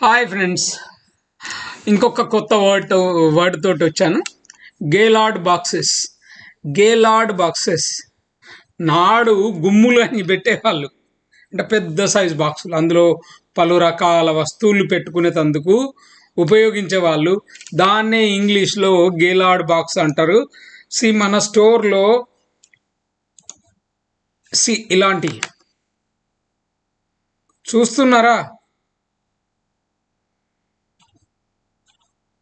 Hi friends, ఇంకొక కొత్త word తోటి వచ్చాను. గేలార్డ్ బాక్సెస్ నాడు గుమ్ములు అని పెట్టేవాళ్ళు. అంటే పెద్ద సైజ్ బాక్సులు, అందులో పలు రకాల వస్తువులు పెట్టుకునేందుకు ఉపయోగించేవాళ్ళు. దాన్నే ఇంగ్లీష్లో గేలార్డ్ బాక్స్ అంటారు. మన స్టోర్లో ఇలాంటి చూస్తున్నారా,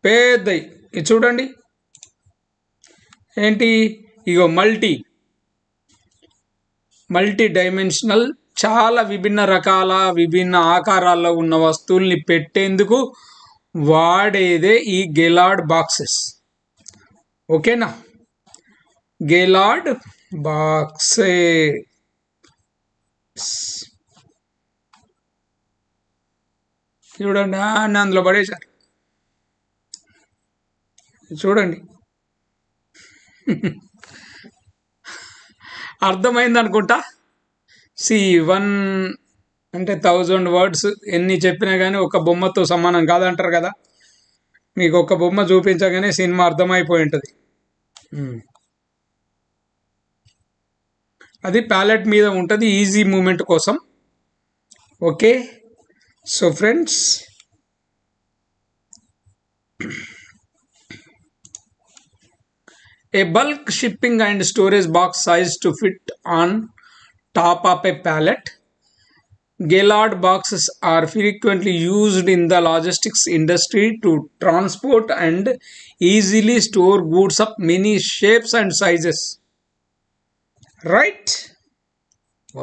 పెద్దవి. ఇది చూడండి, ఏంటి ఇగో మల్టీ డైమెన్షనల్, చాలా విభిన్న ఆకారాల్లో ఉన్న వస్తువుల్ని పెట్టేందుకు వాడేదే ఈ గేలార్డ్ బాక్సెస్. ఓకేనా? గేలార్డ్ బాక్సే చూడండి, అందులో పడేశారు. చూడండి, అర్థమైంది అనుకుంటా. 1 అంటే 1000 వర్డ్స్ ఎన్ని చెప్పినా కానీ ఒక బొమ్మతో సమానం కాదంటారు కదా. మీకు ఒక బొమ్మ చూపించగానే సినిమా అర్థమైపోయి ఉంటుంది. అది ప్యాలెట్ మీద ఉంటుంది, ఈజీ మూమెంట్ కోసం. Okay, so friends, a bulk shipping and storage box size to fit on top of a pallet. Gaylord boxes are frequently used in the logistics industry to transport and easily store goods of many shapes and sizes. Right?